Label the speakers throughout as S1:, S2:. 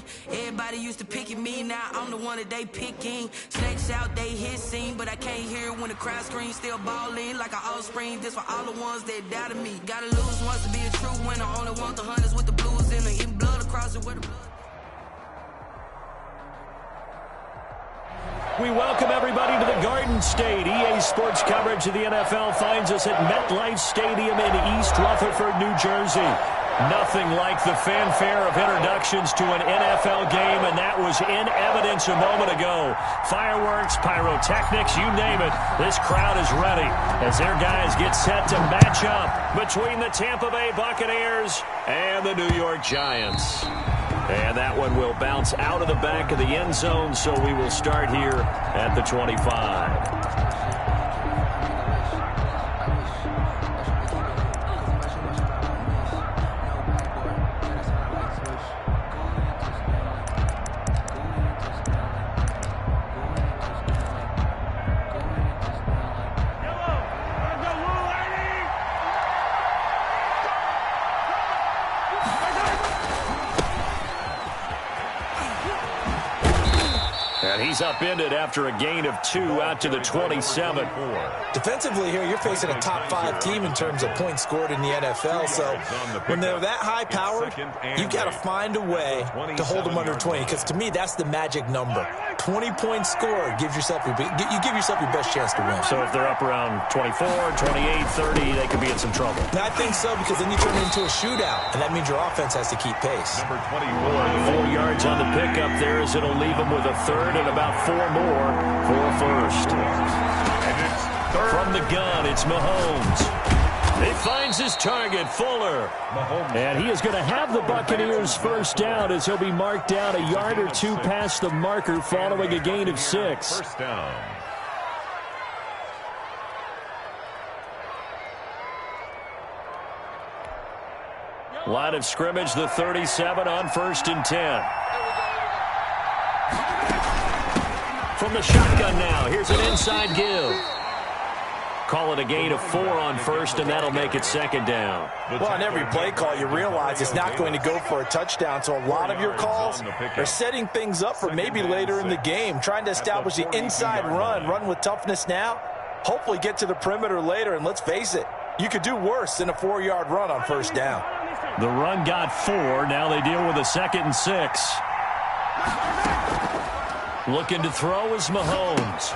S1: team. Everybody used to pick at me, now I'm the one that they picking. Snakes out, they hissing, but I can't hear when the crowd screams. Still balling like an offspring. This for all the ones that doubted me. Gotta lose once to be a true winner. Only want the hunters with the blues in them. Eating blood across it with the blood.
S2: We welcome everybody to the Garden State. EA Sports coverage of the NFL finds us at MetLife Stadium in East Rutherford, New Jersey. Nothing like the fanfare of introductions to an NFL game, and that was in evidence a moment ago. Fireworks, pyrotechnics, you name it. This crowd is ready as their guys get set to match up between the Tampa Bay Buccaneers and the New York Giants. And that one will bounce out of the back of the end zone, so we will start here at the 25. He's upended after a gain of 2 out to the 27.
S3: Defensively here, you're facing a top-5 team in terms of points scored in the NFL. So when they're that high-powered, you got to find a way to hold them under 20. Because to me, that's the magic number. 20 points scored gives yourself you give yourself your best chance to win.
S2: So if they're up around 24, 28, 30, they could be in some trouble.
S3: I think so, because then you turn it into a shootout, and that means your offense has to keep pace.
S2: Number 24, 4 yards on the pickup there, as it'll leave them with a third and about 4 more for a first. From the gun, it's Mahomes. He finds his target, Fuller. And he is going to have the Buccaneers first down, as he'll be marked down a yard or 2 past the marker following a gain of 6.
S4: First down.
S2: Line of scrimmage, the 37 on 1st and 10. From the shotgun now, here's an inside give. Call it a gain of 4 on 1st, and that'll make it 2nd down.
S3: Well, on every play call, you realize it's not going to go for a touchdown, so a lot of your calls are setting things up for maybe later in the game, trying to establish the inside run with toughness now, hopefully get to the perimeter later, and let's face it, you could do worse than a 4-yard run on 1st down.
S2: The run got 4. Now they deal with a 2nd and 6. Looking to throw is Mahomes.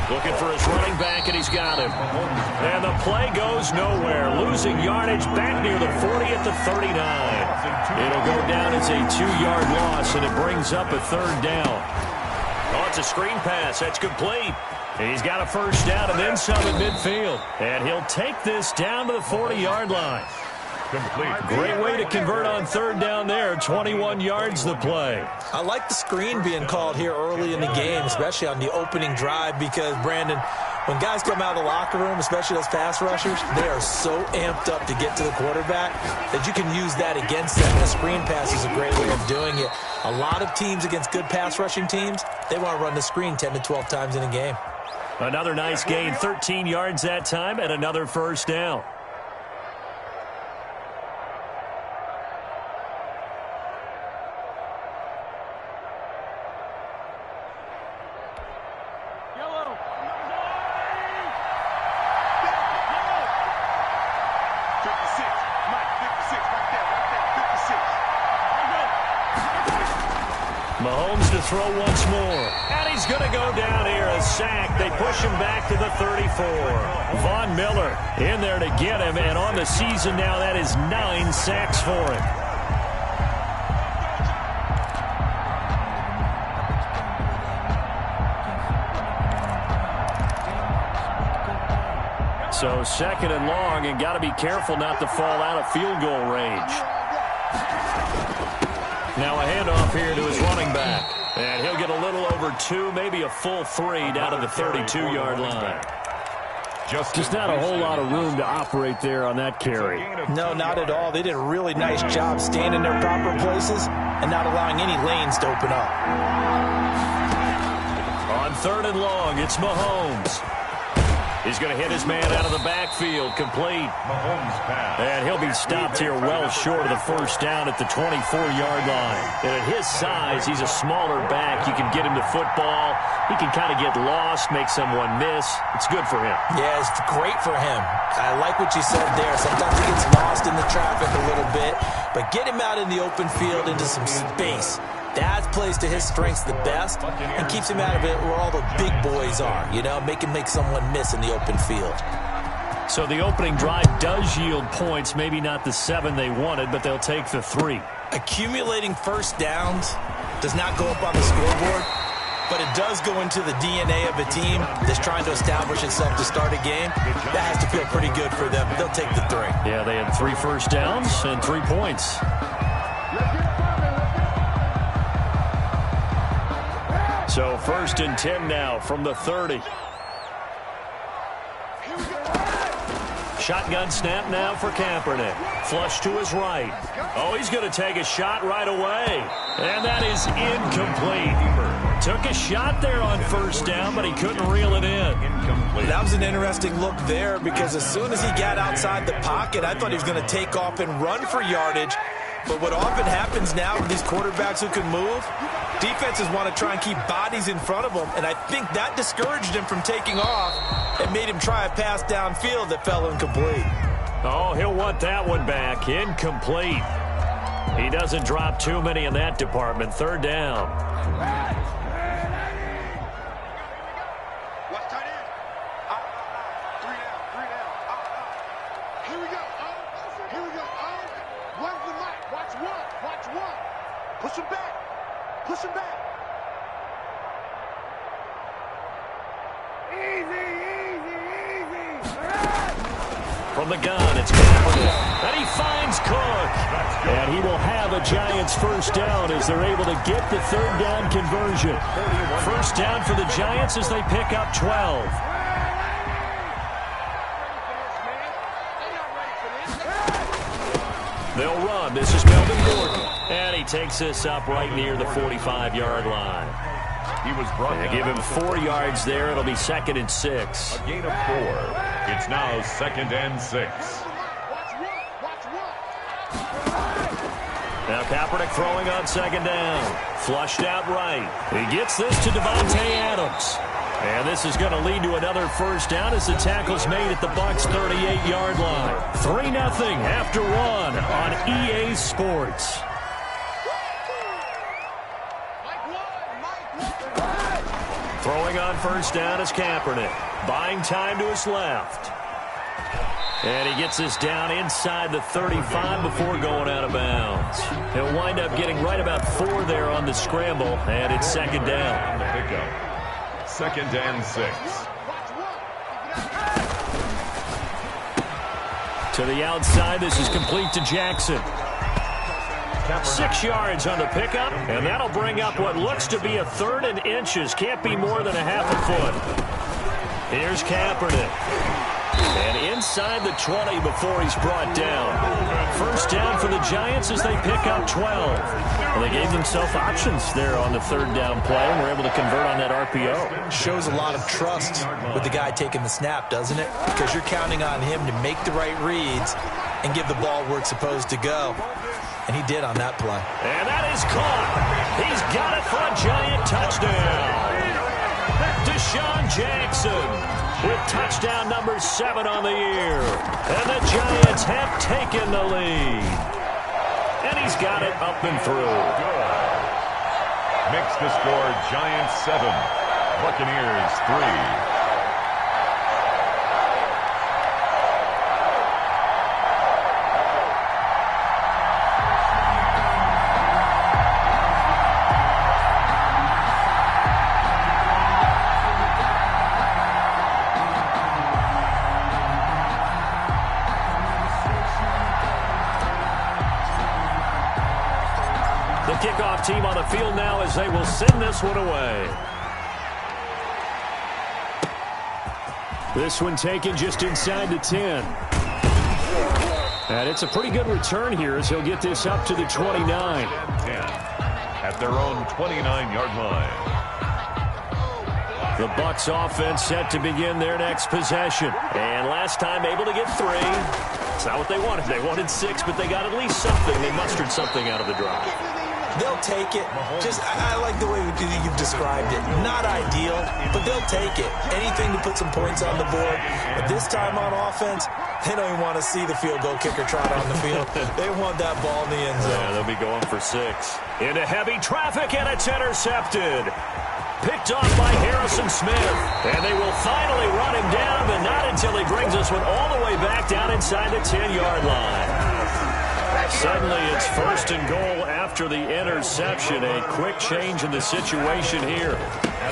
S2: Looking for his running back, and he's got him. And the play goes nowhere. Losing yardage back near the 40 at the 39. It'll go down as a 2-yard loss, and it brings up a 3rd down. Oh, it's a screen pass. That's complete. He's got a first down and then some at midfield. And he'll take this down to the 40-yard line. Great way to convert on 3rd down there. 21 yards the play.
S3: I like the screen being called here early in the game, especially on the opening drive, because, Brandon, when guys come out of the locker room, especially those pass rushers, they are so amped up to get to the quarterback that you can use that against them. And a screen pass is a great way of doing it. A lot of teams against good pass rushing teams, they want to run the screen 10 to 12 times in a game.
S2: Another nice gain, 13 yards that time, and another first down. Mahomes to throw once more. And he's going to go down here, a sack. They push him back to the 34. Von Miller in there to get him. And on the season now, that is 9 sacks for him. So 2nd and long, and got to be careful not to fall out of field goal range. Now a handoff here to his running back. And he'll get a little over 2, maybe a full 3 down to the 32-yard line. Just not a whole lot of room to operate there on that carry.
S3: No, not at all. They did a really nice job staying in their proper places and not allowing any lanes to open up.
S2: On 3rd and long, it's Mahomes. He's going to hit his man out of the backfield, complete. And he'll be stopped here well short of the first down at the 24-yard line. And at his size, he's a smaller back. You can get him to football. He can kind of get lost, make someone miss. It's good for him.
S3: Yeah, it's great for him. I like what you said there. Sometimes he gets lost in the traffic a little bit, but get him out in the open field into some space. That plays to his strengths the best and keeps him out of it where all the big boys are, you know, make someone miss in the open field.
S2: So the opening drive does yield points, maybe not the 7 they wanted, but they'll take the 3.
S3: Accumulating first downs does not go up on the scoreboard, but it does go into the DNA of a team that's trying to establish itself to start a game. That has to feel pretty good for them. They'll take the 3.
S2: Yeah, they had 3 first downs and 3 points. So 1st and 10 now from the 30. Shotgun snap now for Kaepernick. Flush to his right. Oh, he's going to take a shot right away. And that is incomplete. Took a shot there on first down, but he couldn't reel it in.
S3: That was an interesting look there because as soon as he got outside the pocket, I thought he was going to take off and run for yardage. But what often happens now with these quarterbacks who can move, defenses want to try and keep bodies in front of them, and I think that discouraged him from taking off and made him try a pass downfield that fell incomplete.
S2: Oh, he'll want that one back. Incomplete. He doesn't drop too many in that department. 3rd down.
S4: Push him back. Push him back. Easy, easy, easy.
S2: From the gun, it's Kaepernick. And he finds Cook. And he will have a Giants first down as they're able to get the 3rd down conversion. First down for the Giants as they pick up 12. They'll run. This is Melvin Gordon. And he takes this up right near the 45-yard line.
S5: He was brought down.
S2: Give him 4 yards there. It'll be 2nd and 6.
S5: A gain of 4. It's now 2nd and 6.
S2: Now Kaepernick throwing on 2nd down. Flushed out right. He gets this to Devontae Adams. And this is going to lead to another first down as the tackle's made at the Bucs' 38-yard line. 3-0 after 1 on EA Sports. Throwing on first down is Kaepernick. Buying time to his left. And he gets this down inside the 35 before going out of bounds. He'll wind up getting right about 4 there on the scramble, and it's 2nd down.
S5: The pickup. 2nd and 6.
S2: To the outside, this is complete to Jackson. 6 yards on the pickup, and that'll bring up what looks to be a 3rd and inches. Can't be more than a half a foot. Here's Kaepernick. And inside the 20 before he's brought down. First down for the Giants as they pick up 12. Well, they gave themselves options there on the 3rd down play and were able to convert on that RPO.
S3: Shows a lot of trust with the guy taking the snap, doesn't it? Because you're counting on him to make the right reads and give the ball where it's supposed to go. And he did on that play.
S2: And that is caught. He's got it for a Giant touchdown. Deshaun Jackson with touchdown number 7 on the year. And the Giants have taken the lead. And he's got it up and through.
S5: Good. Makes the score Giants 7, Buccaneers 3.
S2: Kickoff team on the field now as they will send this one away. This one taken just inside the 10. And it's a pretty good return here as he'll get this up to the 29.
S5: 10 at their own 29-yard line.
S2: The Bucs offense set to begin their next possession. And last time able to get 3. It's not what they wanted. They wanted 6, but they got at least something. They mustered something out of the drive.
S3: They'll take it. I like the way you've described it. Not ideal, but they'll take it. Anything to put some points on the board. But this time on offense, they don't even want to see the field goal kicker trot on the field. They want that ball in the end zone.
S2: Yeah, they'll be going for 6. Into heavy traffic, and it's intercepted. Picked off by Harrison Smith. And they will finally run him down, but not until he brings this one all the way back down inside the 10-yard line. Suddenly it's 1st and goal after the interception. A quick change in the situation here.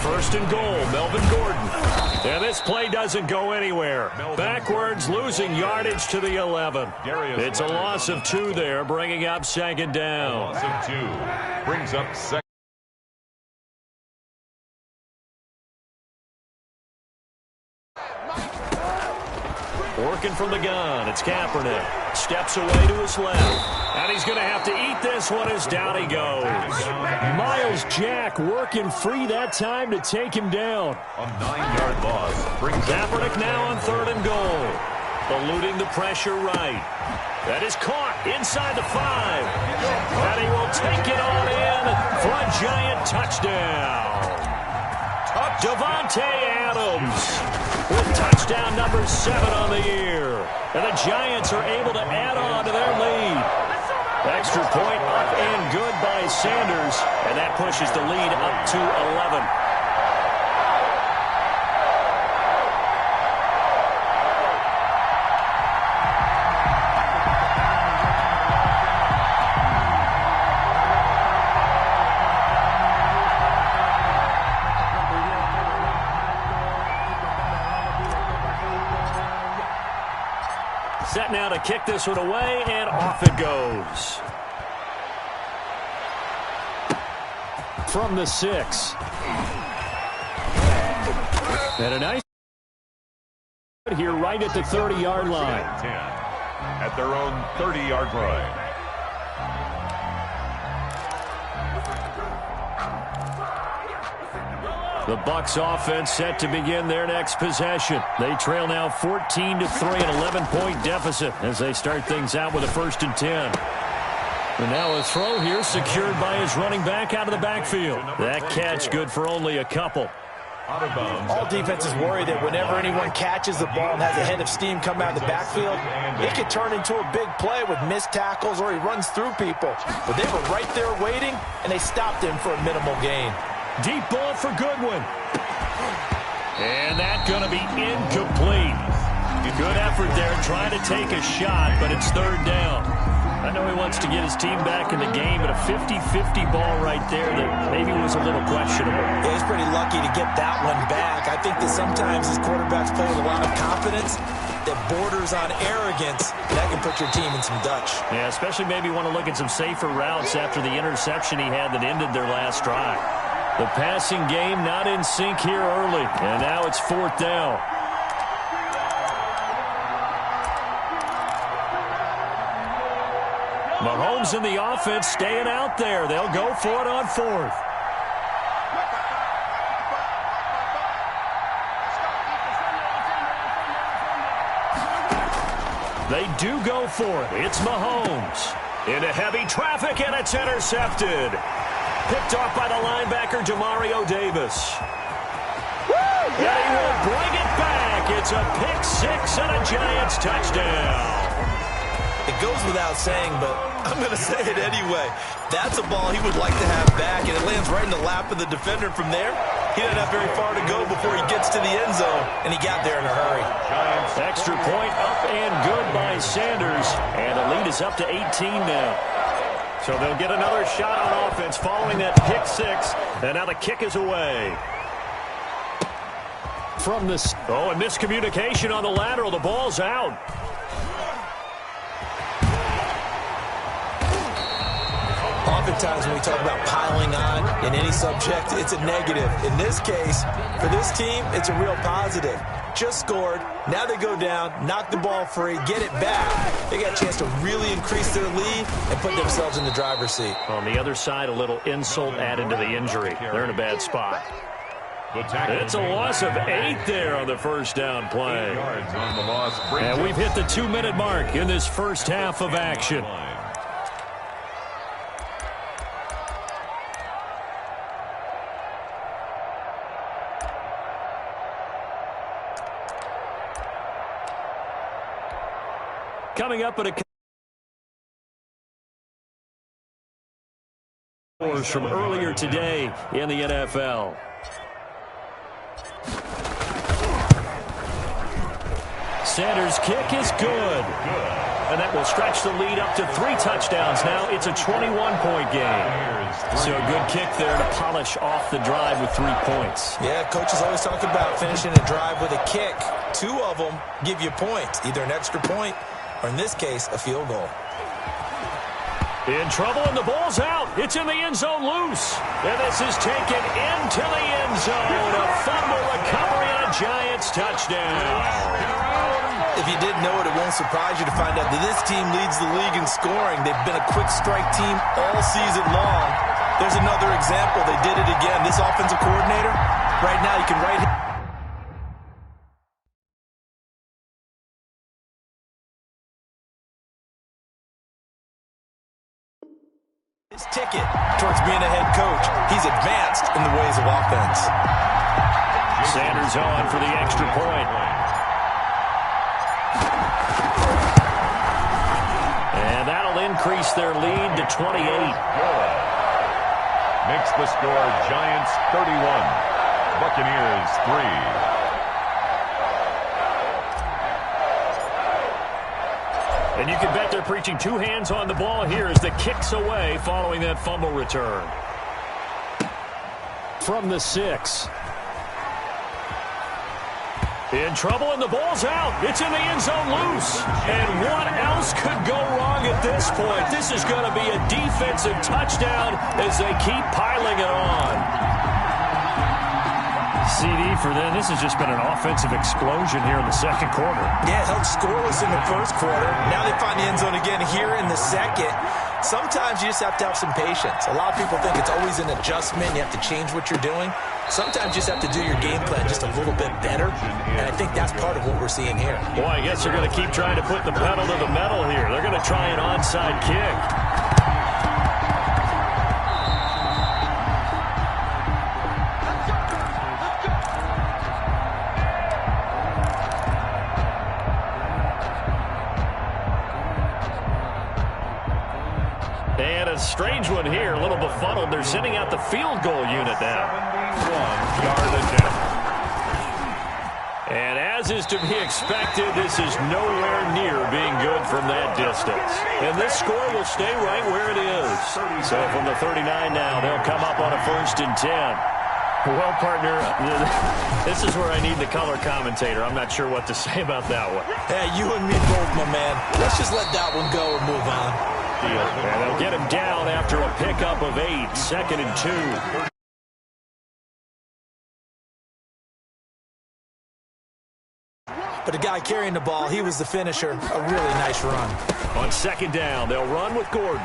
S2: 1st and goal, Melvin Gordon. And this play doesn't go anywhere. Backwards, losing yardage to the 11. It's a loss of 2 there, bringing up 2nd down.
S5: Loss of 2 brings up 2nd.
S2: Working from the gun, it's Kaepernick. Steps away to his left. And he's going to have to eat this one as down he goes. Miles Jack working free that time to take him down.
S5: A 9-yard loss brings
S2: Kaepernick now on 3rd and goal. Eluding the pressure right. That is caught inside the 5. And he will take it on in for a giant touchdown. Devontae Adams with touchdown number 7 on the year. And the Giants are able to add on to their lead. Extra point up and good by Sanders. And that pushes the lead up to 11. Set now to kick this one away, and off it goes. From the 6. And a nice here right at the 30-yard line.
S5: 10 at their own 30-yard line.
S2: The Bucs offense set to begin their next possession. They trail now 14-3, an 11-point deficit as they start things out with a 1st and 10. And now a throw here secured by his running back out of the backfield. That catch good for only a couple.
S5: Out of bounds.
S3: All defenses worry that whenever anyone catches the ball and has a head of steam come out of the backfield, it could turn into a big play with missed tackles or he runs through people. But they were right there waiting, and they stopped him for a minimal gain.
S2: Deep ball for Goodwin. And that's going to be incomplete. Good effort there trying to take a shot, but it's 3rd down. I know he wants to get his team back in the game, but a 50-50 ball right there that maybe was a little questionable.
S3: Yeah, he's pretty lucky to get that one back. I think that sometimes his quarterbacks play with a lot of confidence that borders on arrogance. That can put your team in some Dutch.
S2: Yeah, especially maybe want to look at some safer routes after the interception he had that ended their last drive. The passing game not in sync here early, and now it's 4th down. Mahomes and the offense staying out there. They'll go for it on 4th. They do go for it. It's Mahomes. Into heavy traffic, and it's intercepted. Picked off by the linebacker, Demario Davis. And he will bring it back. It's a pick 6 and a Giants touchdown.
S3: It goes without saying, but I'm going to say it anyway. That's a ball he would like to have back, and it lands right in the lap of the defender from there. He doesn't have very far to go before he gets to the end zone, and he got there in a hurry.
S2: Extra point up and good by Sanders, and the lead is up to 18 now. So they'll get another shot on offense following that pick 6, and now the kick is away. From this, and miscommunication on the lateral. The ball's out.
S3: Oftentimes when we talk about piling on in any subject, it's a negative. In this case, for this team, it's a real positive. Just scored. Now they go down, knock the ball free, get it back. They got a chance to really increase their lead and put themselves in the driver's seat.
S2: On the other side, a little insult added to the injury. They're in a bad spot. It's a loss of 8 there on the first down play.
S5: 8 yards on the loss.
S2: And we've hit the 2-minute mark in this first half of action. Coming up at a from earlier today in the NFL. Sanders' kick is good. And that will stretch the lead up to 3 touchdowns. Now it's a 21-point game. So a good kick there to polish off the drive with 3 points.
S3: Yeah, coaches always talk about finishing a drive with a kick. 2 of them give you points, either an extra point or, in this case, a field goal.
S2: In trouble, and the ball's out. It's in the end zone loose. And this is taken into the end zone. A fumble recovery and a Giants touchdown.
S3: If you didn't know it, it won't surprise you to find out that this team leads the league in scoring. They've been a quick strike team all season long. There's another example. They did it again. This offensive coordinator, right now you can write him. His ticket towards being a head coach. He's advanced in the ways of offense.
S2: Sanders on for the extra point. And that'll increase their lead to 28.
S5: Good. Makes the score Giants 31, Buccaneers 3.
S2: And you can bet they're preaching 2 hands on the ball here as the kick's away following that fumble return. From the 6. In trouble, and the ball's out. It's in the end zone loose. And what else could go wrong at this point? This is going to be a defensive touchdown as they keep piling it on. CD for them. This has just been an offensive explosion here in the second quarter.
S3: Yeah, held scoreless in the first quarter. Now they find the end zone again here in the second. Sometimes you just have to have some patience. A lot of people think it's always an adjustment. You have to change what you're doing. Sometimes you just have to do your game plan just a little bit better. And I think that's part of what we're seeing here.
S2: Boy, I guess they're going to keep trying to put the pedal to the metal here. They're going to try an onside kick. And a strange one here, a little befuddled. They're sending out the field goal unit now.
S5: 1-yard attempt.
S2: And as is to be expected, this is nowhere near being good from that distance. And this score will stay right where it is. So from the 39 now, they'll come up on a 1st and 10. Well, partner, this is where I need the color commentator. I'm not sure what to say about that one.
S3: Hey, you and me both, my man. Let's just let that one go and move on.
S2: And they'll get him down after a pickup of 8, 2nd and 2.
S3: But the guy carrying the ball, he was the finisher. A really nice run.
S2: On 2nd down, they'll run with Gordon.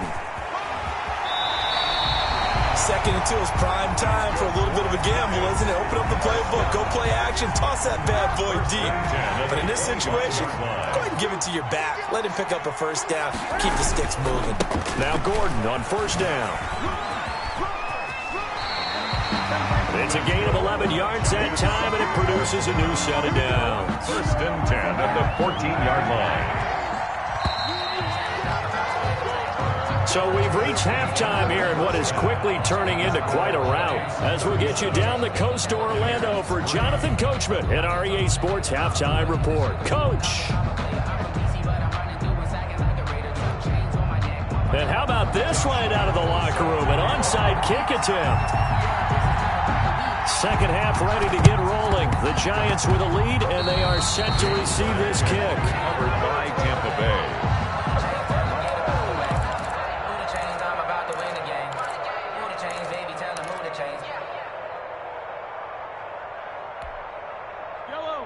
S3: 2nd and 2 is prime time for a little bit of a gamble, isn't it? Open up the playbook, go play action, toss that bad boy deep. But in this situation, go ahead and give it to your back. Let him pick up a 1st down. Keep the sticks moving.
S2: Now Gordon on 1st down. It's a gain of 11 yards that time, and it produces a new set of downs.
S5: 1st and 10 at the 14-yard line.
S2: So we've reached halftime here in what is quickly turning into quite a rout. As we'll get you down the coast to Orlando for Jonathan Coachman in our EA Sports Halftime Report. Coach. And how about this right out of the locker room? An onside kick attempt. Second half ready to get rolling. The Giants with a lead, and they are set to receive this kick.
S5: Covered by Tampa Bay.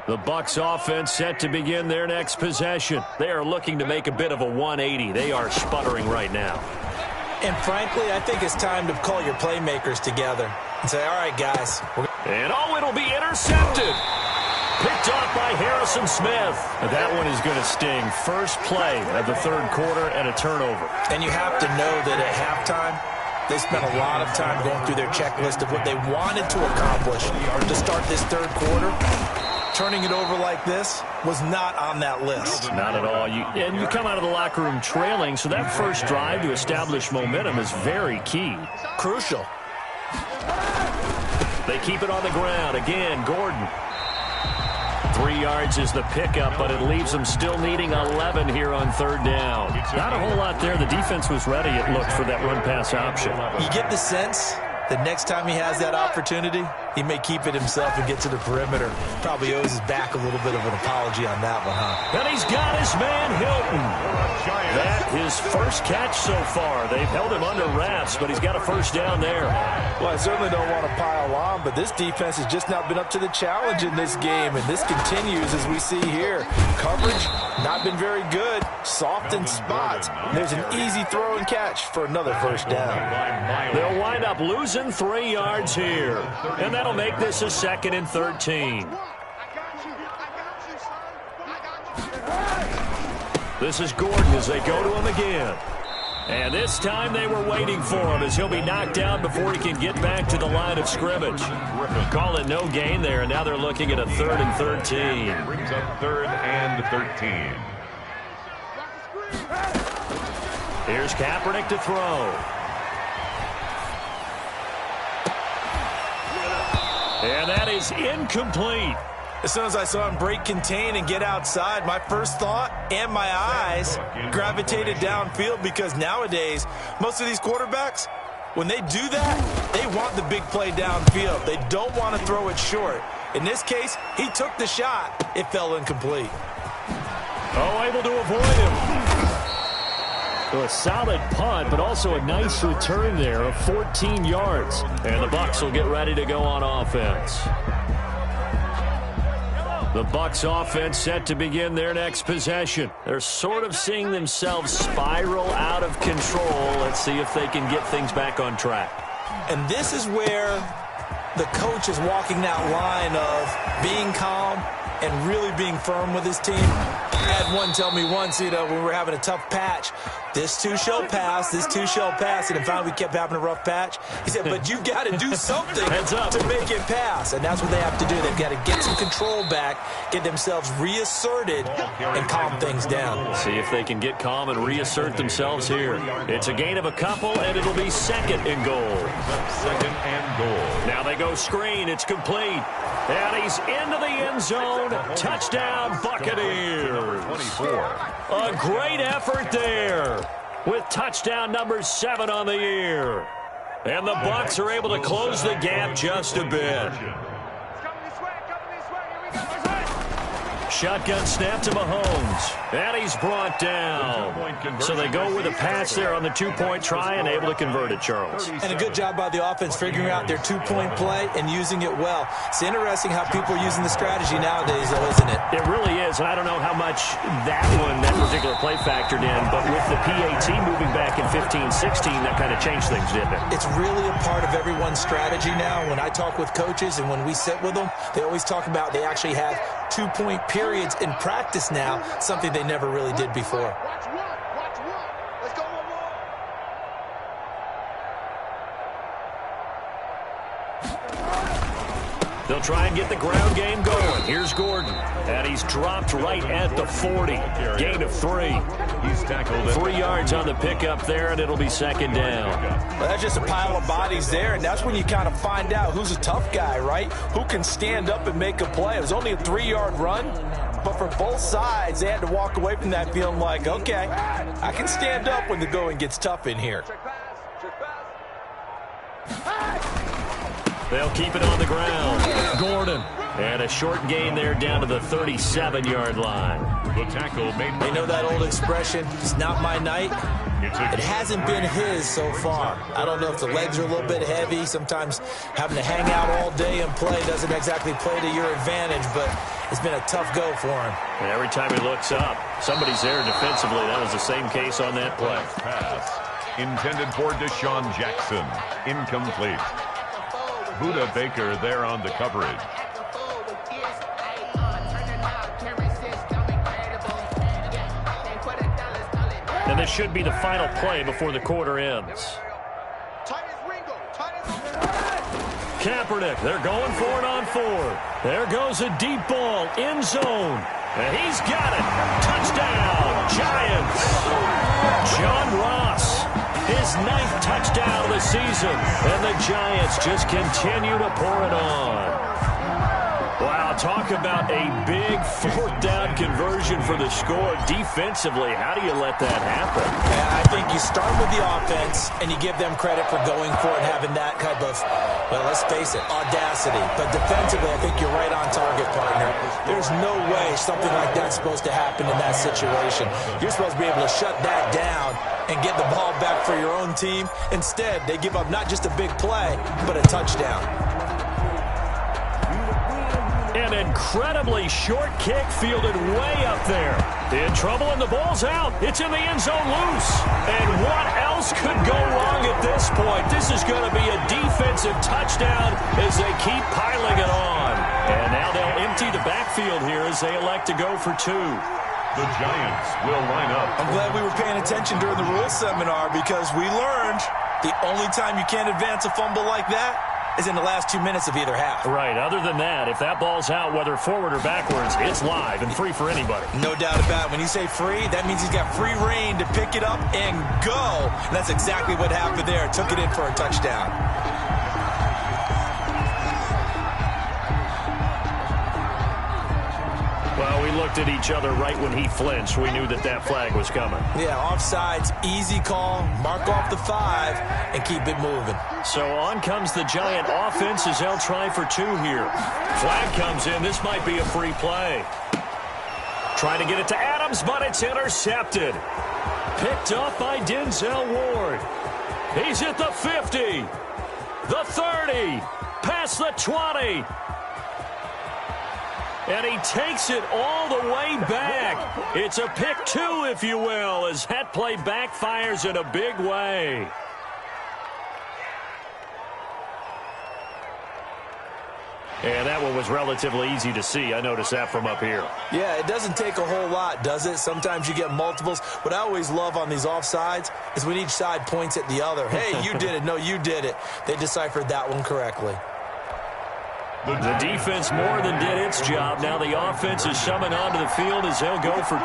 S2: The Bucs offense set to begin their next possession. They are looking to make a bit of a 180. They are sputtering right now.
S3: And frankly, I think it's time to call your playmakers together. and say, all right, guys.
S2: And it'll be intercepted. Picked off by Harrison Smith. That one is going to sting. First play of the third quarter and a turnover.
S3: And you have to know that at halftime, they spent a lot of time going through their checklist of what they wanted to accomplish to start this third quarter. Turning it over like this was not on that list.
S2: Not at all. And you come out of the locker room trailing, so that first drive to establish momentum is very key.
S3: Crucial.
S2: They keep it on the ground. Again, Gordon. 3 yards is the pickup, but it leaves them still needing 11 here on third down. Not a whole lot there. The defense was ready, it looked, for that run-pass option.
S3: You get the sense that next time he has that opportunity, he may keep it himself and get to the perimeter. Probably owes his back a little bit of an apology on that one, huh?
S2: And he's got his man, Hilton. That his first catch so far. They've held him under wraps, but he's got a first down there.
S3: Well, I certainly don't want to pile on, but this defense has just not been up to the challenge in this game, and this continues as we see here. Coverage, not been very good. Soft in spots. There's an easy throw and catch for another first down.
S2: They'll wind up losing 3 yards here, and that'll make this a 2nd and 13. This is Gordon as they go to him again. And this time they were waiting for him as he'll be knocked down before he can get back to the line of scrimmage. Call it no gain there, and now they're looking at a 3rd and 13.
S5: Brings up 3rd and 13.
S2: Here's Kaepernick to throw. And that is incomplete.
S3: As soon as I saw him break contain and get outside, my first thought and my eyes gravitated downfield, because nowadays, most of these quarterbacks, when they do that, they want the big play downfield. They don't want to throw it short. In this case, he took the shot. It fell incomplete.
S2: Oh, able to avoid him. So a solid punt, but also a nice return there of 14 yards. And the Bucs will get ready to go on offense. The Bucs offense set to begin their next possession. They're sort of seeing themselves spiral out of control. Let's see if they can get things back on track.
S3: And this is where the coach is walking that line of being calm and really being firm with his team. I had one tell me once, when we were having a tough patch, this too shall pass, this too shall pass, and then finally we kept having a rough patch. He said, but you got to do something to make it pass, and that's what they have to do. They've got to get some control back, get themselves reasserted, and calm things down.
S2: See if they can get calm and reassert themselves here. It's a gain of a couple, and it'll be 2nd and goal.
S5: 2nd and goal.
S2: Now they go screen. It's complete. And he's into the end zone. Touchdown, Buccaneers.
S5: 24.
S2: A great effort there with touchdown number 7 on the year. And the Bucs are able to close the gap just a bit. Shotgun snap to Mahomes. And he's brought down. So they go with a pass there on the 2-point try and able to convert it, Charles.
S3: And a good job by the offense figuring out their 2-point play and using it well. It's interesting how people are using the strategy nowadays, though, isn't it?
S2: It really is, and I don't know how much that particular play factored in, but with the PAT moving back in 15-16, that kind of changed things, didn't it?
S3: It's really a part of everyone's strategy now. When I talk with coaches and when we sit with them, they always talk about they actually have 2-point periods in practice now, something they never really did before.
S4: Watch one. Let's go one more.
S2: They'll try and get the ground game going. Here's Gordon. And he's dropped right at the 40. Gain of 3.
S5: He's tackled
S2: 3 yards on the pickup there, and it'll be 2nd down.
S3: Well, that's just a pile of bodies there, and that's when you kind of find out who's a tough guy, right? Who can stand up and make a play. It was only a 3-yard run, but for both sides, they had to walk away from that feeling like, okay, I can stand up when the going gets tough in here.
S2: They'll keep it on the ground. Gordon. And a short gain there down to the 37-yard line.
S5: The tackle made.
S3: They know that old expression, it's not my night. It hasn't been his so far. I don't know if the legs are a little bit heavy. Sometimes having to hang out all day and play doesn't exactly play to your advantage, but it's been a tough go for him.
S2: And every time he looks up, somebody's there defensively. That was the same case on that play.
S5: Pass intended for Deshaun Jackson. Incomplete. Buda Baker there on the coverage.
S2: And this should be the final play before the quarter ends. Kaepernick, they're going for it on 4. There goes a deep ball, end zone. And he's got it. Touchdown, Giants. John Ross, his 9th touchdown of the season. And the Giants just continue to pour it on. Wow, talk about a big 4th down conversion for the score. Defensively, how do you let that happen?
S3: I think you start with the offense, and you give them credit for going for it, having that type of, well, let's face it, audacity. But defensively, I think you're right on target, partner. There's no way something like that's supposed to happen in that situation. You're supposed to be able to shut that down and get the ball back for your own team. Instead, they give up not just a big play, but a touchdown.
S2: An incredibly short kick fielded way up there. In trouble, and the ball's out. It's in the end zone loose. And what else could go wrong at this point? This is going to be a defensive touchdown as they keep piling it on. And now they'll empty the backfield here as they elect to go for 2.
S5: The Giants will line up.
S3: I'm glad we were paying attention during the rules seminar because we learned the only time you can't advance a fumble like that is in the last 2 minutes of either half.
S2: Right. Other than that, if that ball's out, whether forward or backwards, it's live and free for anybody.
S3: No doubt about it. When you say free, that means he's got free reign to pick it up and go. And that's exactly what happened there. Took it in for a touchdown.
S2: Well, we looked at each other right when he flinched. We knew that that flag was coming.
S3: Yeah, offsides, easy call, mark off the 5, and keep it moving.
S2: So on comes the Giant offense as they'll try for 2 here. Flag comes in. This might be a free play. Trying to get it to Adams, but it's intercepted. Picked off by Denzel Ward. He's at the 50, the 30, past the 20. And he takes it all the way back. It's a pick 2, if you will, as that play backfires in a big way. And that one was relatively easy to see. I noticed that from up here.
S3: Yeah, it doesn't take a whole lot, does it? Sometimes you get multiples. What I always love on these offsides is when each side points at the other. Hey, you did it. No, you did it. They deciphered that one correctly.
S2: The defense more than did its job. Now the offense is summoned onto the field as they'll go for 2.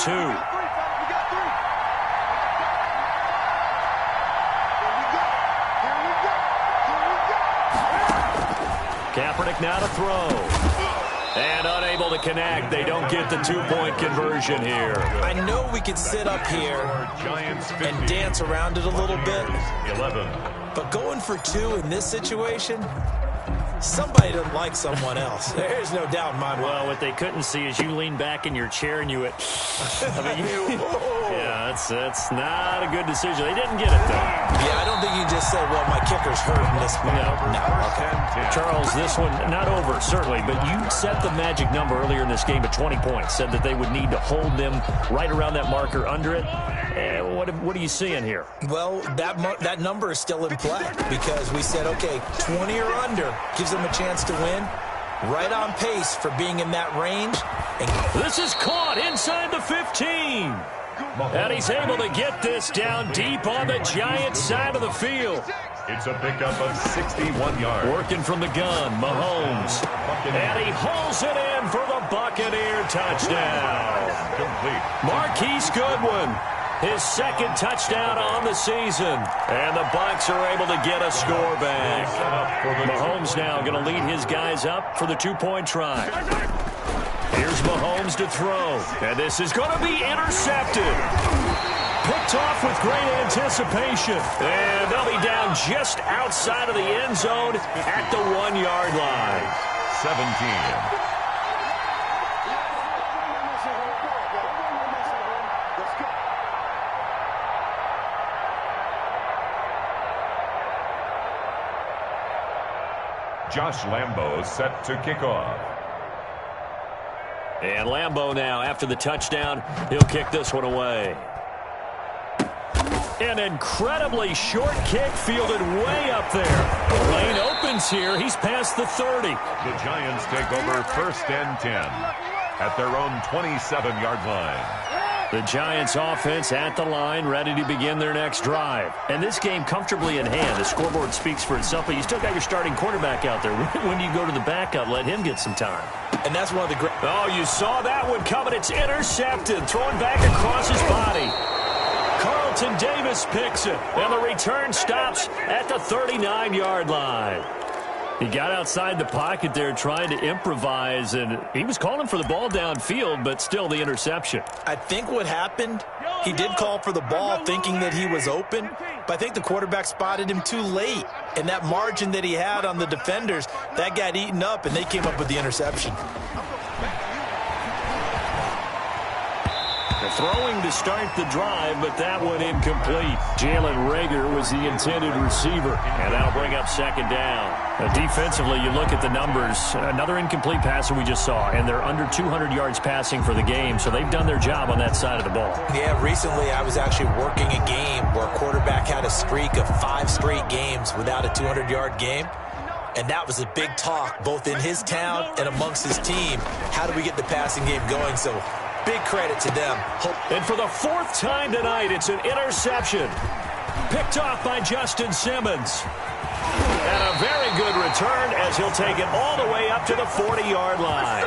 S2: Kaepernick now to throw. And unable to connect. They don't get the 2-point conversion here.
S3: I know we could sit up here and dance around it a little bit.
S5: 11.
S3: But going for 2 in this situation, somebody doesn't like someone else. There's no doubt in my mind.
S2: Well, what they couldn't see is you lean back in your chair and you went, yeah, that's not a good decision. They didn't get it, though.
S3: Yeah, I don't think you can just say, well, my kicker's hurt in this one. No.
S2: Okay. Charles, this one, not over, certainly, but you set the magic number earlier in this game at 20 points, said that they would need to hold them right around that marker under it. What are you seeing here?
S3: Well, that number is still in play because we said, okay, 20 or under gives them a chance to win. Right on pace for being in that range.
S2: This is caught inside the 15. And he's able to get this down deep on the Giants side of the field.
S5: It's a pickup of 61 yards.
S2: Working from the gun, Mahomes. And he hauls it in for the Buccaneer touchdown.
S5: Complete.
S2: Marquise Goodwin, his 2nd touchdown on the season. And the Bucs are able to get a score back. Mahomes now going to lead his guys up for the 2-point try. Here's Mahomes to throw. And this is going to be intercepted. Picked off with great anticipation. And they'll be down just outside of the end zone at the 1-yard line.
S5: 17. Josh Lambo set to kick off.
S2: And Lambo now, after the touchdown, he'll kick this one away. An incredibly short kick fielded way up there. The lane opens here. He's past the 30.
S5: The Giants take over 1st and 10 at their own 27-yard line.
S2: The Giants offense at the line, ready to begin their next drive. And this game comfortably in hand. The scoreboard speaks for itself, but you still got your starting quarterback out there. When you go to the backup, let him get some time.
S3: And that's one of the great...
S2: Oh, you saw that one coming. It's intercepted. Throwing back across his body. Carlton Davis picks it. And the return stops at the 39-yard line. He got outside the pocket there trying to improvise, and he was calling for the ball downfield, but still the interception.
S3: I think what happened, he did call for the ball thinking that he was open, but I think the quarterback spotted him too late. And that margin that he had on the defenders, that got eaten up, and they came up with the interception.
S2: Throwing to start the drive, but that one incomplete. Jalen Reagor was the intended receiver, and that'll bring up 2nd down. Defensively, you look at the numbers. Another incomplete passer we just saw, and they're under 200 yards passing for the game, so they've done their job on that side of the ball.
S3: Yeah, recently I was actually working a game where a quarterback had a streak of 5 straight games without a 200-yard game. And that was a big talk, both in his town and amongst his team. How do we get the passing game going? So big credit to them.
S2: And for the 4th time tonight, it's an interception. Picked off by Justin Simmons. And a very good return as he'll take it all the way up to the 40-yard line.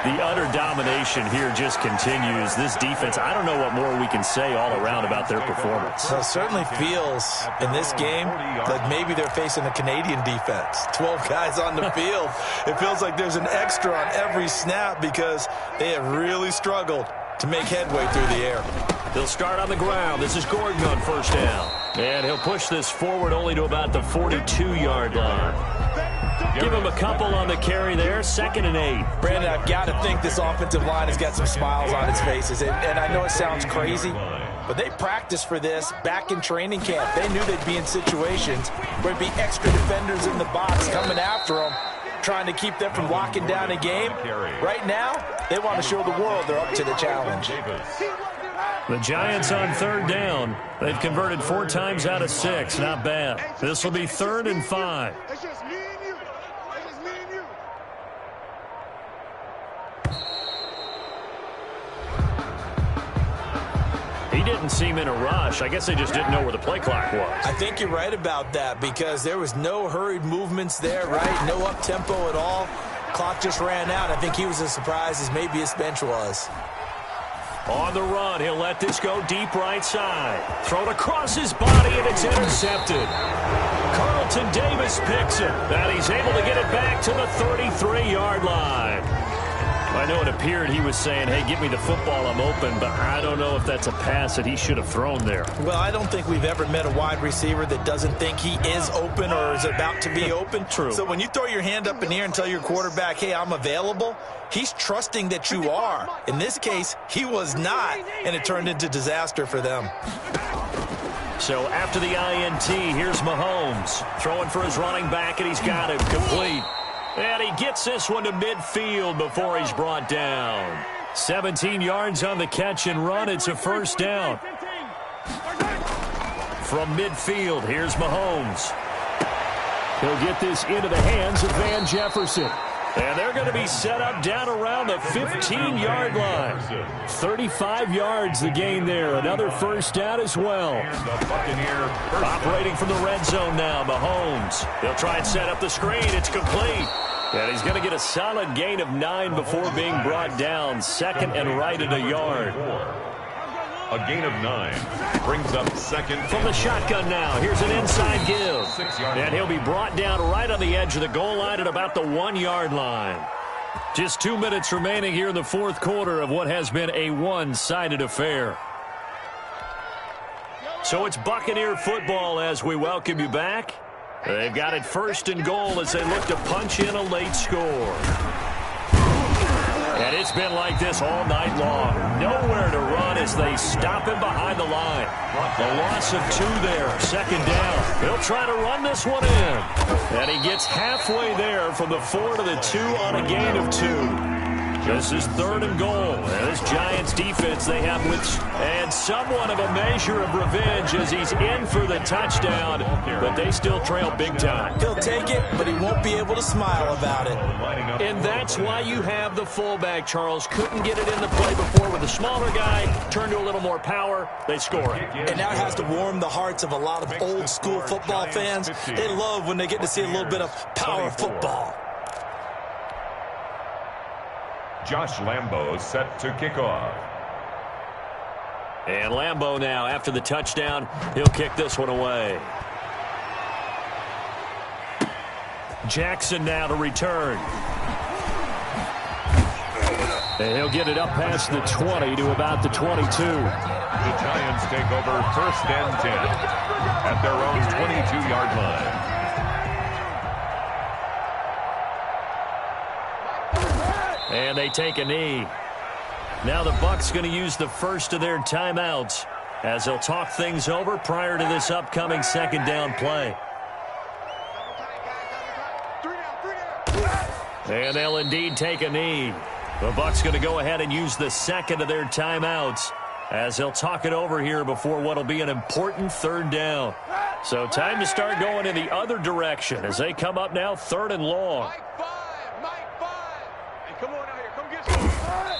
S2: The utter domination here just continues. This defense, I don't know what more we can say all around about their performance.
S3: Well, it certainly feels in this game like maybe they're facing a Canadian defense. 12 guys on the field. It feels like there's an extra on every snap because they have really struggled to make headway through the air.
S2: They'll start on the ground. This is Gordon on 1st down. And he'll push this forward only to about the 42-yard line. Give him a couple on the carry there. 2nd and 8.
S3: Brandon, I've got to think this offensive line has got some smiles on its faces. And I know it sounds crazy, but they practiced for this back in training camp. They knew they'd be in situations where there'd be extra defenders in the box coming after them, trying to keep them from locking down a game. Right now, they want to show the world they're up to the challenge.
S2: The Giants on 3rd down. They've converted 4 times out of 6. Not bad. This will be 3rd and 5.
S4: It's just me and you. It's just me and you.
S2: He didn't seem in a rush. I guess they just didn't know where the play clock was.
S3: I think you're right about that because there was no hurried movements there, right? No up-tempo at all. Clock just ran out. I think he was as surprised as maybe his bench was.
S2: On the run, he'll let this go deep right side. Thrown across his body, and it's intercepted. Carlton Davis picks it, and he's able to get it back to the 33-yard line. I know it appeared he was saying, hey, give me the football, I'm open, but I don't know if that's a pass that he should have thrown there.
S3: Well, I don't think we've ever met a wide receiver that doesn't think he is open or is about to be open.
S2: True.
S3: So when you throw your hand up in the air and tell your quarterback, hey, I'm available, he's trusting that you are. In this case, he was not, and it turned into disaster for them.
S2: So after the INT, here's Mahomes throwing for his running back, and he's got it complete. And he gets this one to midfield before he's brought down. 17 yards on the catch and run. It's a 1st down. From midfield, here's Mahomes. He'll get this into the hands of Van Jefferson. And they're going to be set up down around the 15-yard line. 35 yards the gain there. Another 1st down as well. Operating from the red zone now, Mahomes. He'll try and set up the screen. It's complete. And he's going to get a solid gain of 9 before being brought down. 2nd and right at a yard.
S5: A gain of 9 brings up 2nd.
S2: From the shotgun now, here's an inside give. And he'll be brought down right on the edge of the goal line at about the 1-yard line. Just 2 minutes remaining here in the 4th quarter of what has been a one-sided affair. So it's Buccaneer football as we welcome you back. They've got it 1st and goal as they look to punch in a late score. And it's been like this all night long. Nowhere to run as they stop him behind the line. A loss of 2 there. 2nd down. He'll try to run this one in. And he gets halfway there from the 4 to the 2 on a gain of 2. This is 3rd and goal. And this Giants defense they have and somewhat of a measure of revenge as he's in for the touchdown, but they still trail big time.
S3: He'll take it, but he won't be able to smile about it.
S2: And that's why you have the fullback, Charles. Couldn't get it in the play before with a smaller guy, turned to a little more power, they score it.
S3: And that has to warm the hearts of a lot of old school football fans. They love when they get to see a little bit of power football.
S5: Josh Lambo set to kick off.
S2: And Lambo now, after the touchdown, he'll kick this one away. Jackson now to return. And he'll get it up past the 20 to about the 22.
S5: The Giants take over 1st and 10 at their own 22-yard line.
S2: And they take a knee. Now the Bucs going to use the first of their timeouts as they'll talk things over prior to this upcoming 2nd down play. And they'll indeed take a knee. The Bucs going to go ahead and use the 2nd of their timeouts as they'll talk it over here before what will be an important 3rd down. So time to start going in the other direction as they come up now 3rd and long.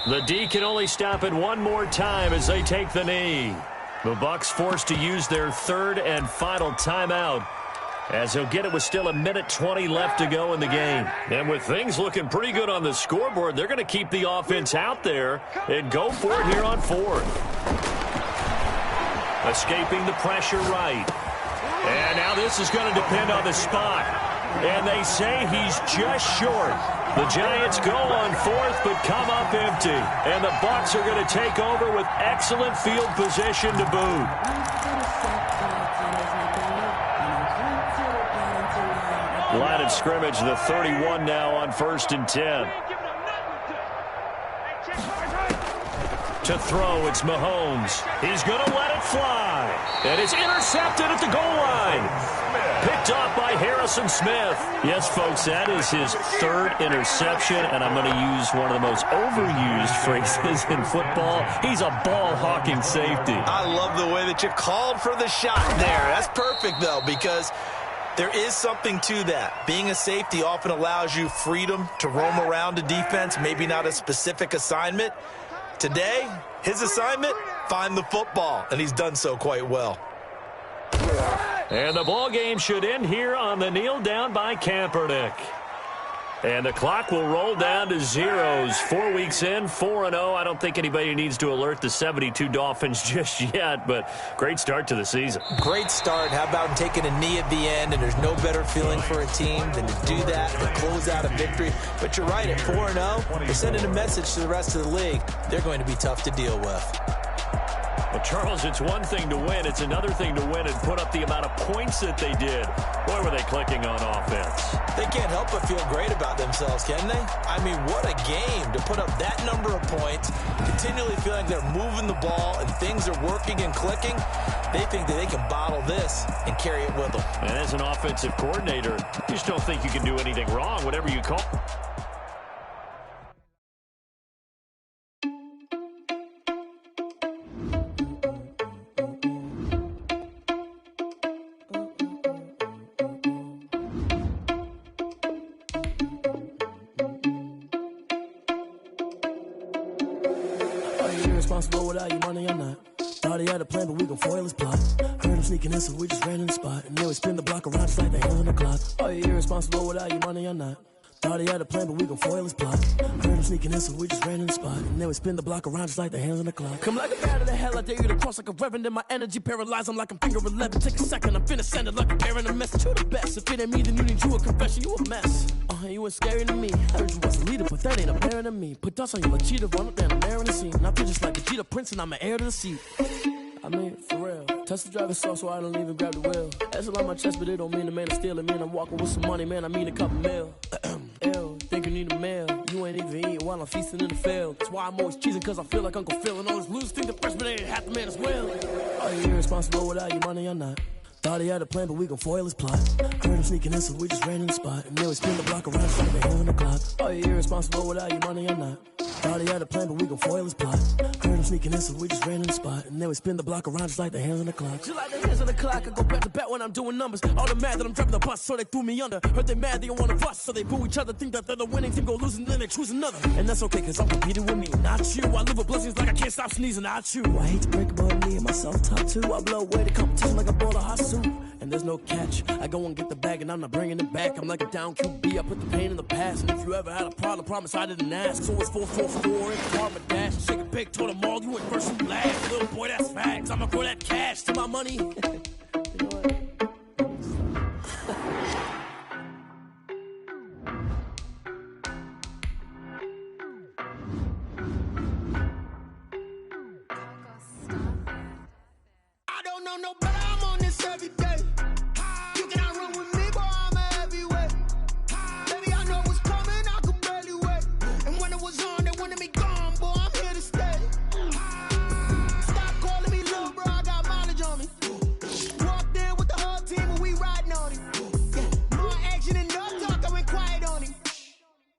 S2: The D can only stop it one more time as they take the knee. The Bucs forced to use their 3rd and final timeout as they'll get it with still 1:20 left to go in the game. And with things looking pretty good on the scoreboard, they're going to keep the offense out there and go for it here on 4th. Escaping the pressure right. And now this is going to depend on the spot. And they say he's just short. The Giants go on 4th but come up empty. And the Bucs are going to take over with excellent field position to boot. Line of scrimmage, the 31 now on 1st and 10. To throw, it's Mahomes. He's going to let it fly. And it's intercepted at the goal line. Picked off by Harrison Smith. Yes, folks, that is his 3rd interception, and I'm going to use one of the most overused phrases in football. He's a ball-hawking safety.
S3: I love the way that you called for the shot there. That's perfect, though, because there is something to that. Being a safety often allows you freedom to roam around a defense, maybe not a specific assignment. Today, his assignment, find the football, and he's done so quite well.
S2: And the ball game should end here on the kneel down by Kaepernick. And the clock will roll down to zeros. 4 weeks in, 4-0. I don't think anybody needs to alert the 72 Dolphins just yet, but great start to the season.
S3: Great start. How about taking a knee at the end? And there's no better feeling for a team than to do that and close out a victory. But you're right, at 4-0, they're sending a message to the rest of the league. They're going to be tough to deal with.
S2: Well, Charles, it's one thing to win. It's another thing to win and put up the amount of points that they did. Boy, were they clicking on offense.
S3: They can't help but feel great about themselves, can they? I mean, what a game to put up that number of points, continually feeling they're moving the ball and things are working and clicking. They think that they can bottle this and carry it with them.
S2: And as an offensive coordinator, you just don't think you can do anything wrong, whatever you call.
S6: Responsible without your money or not. Thought he had a plan, but we gon' foil his plot. Heard him sneaking in, so we just ran in the spot. And then we spin the block around just like the hands on the clock. Are you irresponsible without your money or not? Thought he had a plan, but we gon' foil his plot. Heard him sneaking in, so we just ran in the spot. And then we spin the block around just like the hands on the clock. Come like a bat of the hell, I dare you to cross like a reverend. In my energy paralyzed, I'm like I'm finger 11. Take a second, I'm finna send it like a bearing a message to the best. If it ain't me, then you need you a confession, you a mess. You ain't scary to me. Heard you was a leader, but that ain't apparent to me. Put dust on you like cheetah, run up there, I'm airing the scene. And I feel just like the cheetah prince, and I'm an heir to the seat. I mean, for real. Touch the driver's soft, so I don't even grab the wheel. That's on my chest, but it don't mean the man is stealing. Man, I'm walking with some money, man, I mean a couple mil. Ew, think you need a meal. You ain't even eating while I'm feasting in the field. That's why I'm always cheesing, cause I feel like Uncle Phil. And all those losers think the freshman ain't half the man as well. Are you irresponsible without your money or not? Thought he had a plan, but we gon' foil his plot. Heard him sneaking in, so we just ran in the spot. And then we spin the block around just like the hands on the clock. Are you irresponsible without your money or not? Thought he had a plan, but we gon' foil his plot. Heard him sneaking in, so we just ran in the spot. And then we spin the block around just like the hands on the clock. Just like the hands on the clock, I go back to back when I'm doing numbers. All the mad that I'm dropping the bus, so they threw me under. Heard they mad, they don't wanna bust, so they boo each other. Think that they're the winning team, go losing, then they choose another. And that's okay, cause I'm competing with me, not you. I live with blessings like I can't stop sneezing, not you. I hate to break it, but me and myself top two. I blow away the competition like I bought a hot soup. And there's no catch, I go and get the bag and I'm not bringing it back. I'm like a down QB, I put the pain in the past. And if you ever had a problem, promise I didn't ask. So it's 4-4-4, it's karma dash. Shake a big, told them all, you went first and last. Little boy, that's facts, I'ma grow that cash to my money. You know what?
S1: I don't know no better, I'm on this every day. You cannot run with me, boy, I'm a heavyweight. Baby, I know what's coming, I could barely wait. And when it was on, they wanted me gone, boy, I'm here to stay. Stop calling me little bro, I got mileage on me. Walked in with the whole team and we riding on him. Yeah, more action and no talk, I went quiet on him.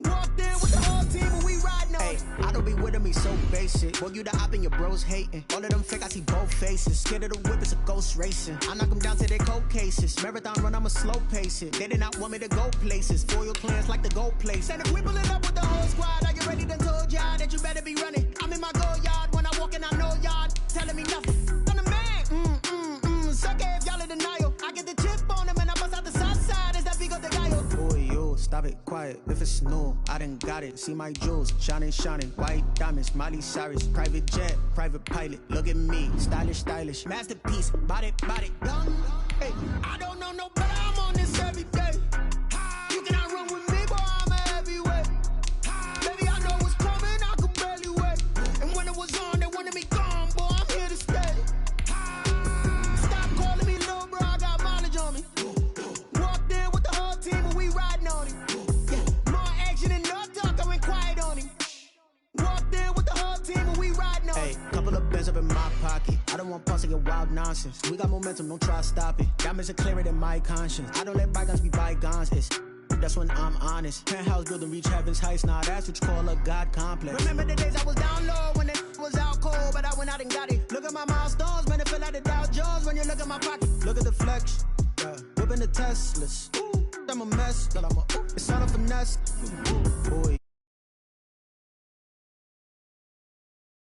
S1: Walked in with the whole team and we riding on him.
S7: I don't be with me so basic. Boy, you the op and your bros hating. All of them fake, I see both faces. Scared of the whip, it's a ghost racing. I knock them down to their cold cases. Marathon run, I'ma slow pace it. They did not want me to go places. Foil clans like the gold place. And if we pulling up with the whole squad, are you ready? Done told y'all that you better be running. I'm in my go yard. When I walk in, I know y'all telling me nothing. I'm the man. Suck it if y'all in denial. I get the chip on them and I bust out the south side. Is that Vigo de Gallo? Boy, yo, stop it, quiet. If it's new, I done got it. See my jewels, shining, shining. White diamonds, Miley Cyrus. Private jet, private pilot. Look at me, stylish, stylish. Masterpiece, body, young. Hey,
S1: I don't know no better, I'm on this every day. You cannot run with me, boy, I'm a heavyweight. Baby, I know what's coming, I could barely wait. And when it was on, they wanted me gone, boy, I'm here to stay. Stop calling me little bro, I got mileage on me. Walked in with the whole team and we riding on him. Yeah, more action and no talk, I went quiet on him. Walked in with the whole team and we riding on him.
S7: hey, couple of bands up in my pocket. I don't want pulse your wild nonsense. We got momentum, don't try to stop it. Diamonds are clearer than my conscience. I don't let bygones be bygones. That's when I'm honest. Penthouse building, reach heaven's heights. Nah, that's what you call a God complex.
S1: Remember the days I was down low when it was out cold, but I went out and got it. Look at my milestones, man, it feel like the Dow Jones when you look at my pocket.
S7: Look at the flex, yeah. Whipping the Teslas. I'm a mess, but it's all a finesse. Boy.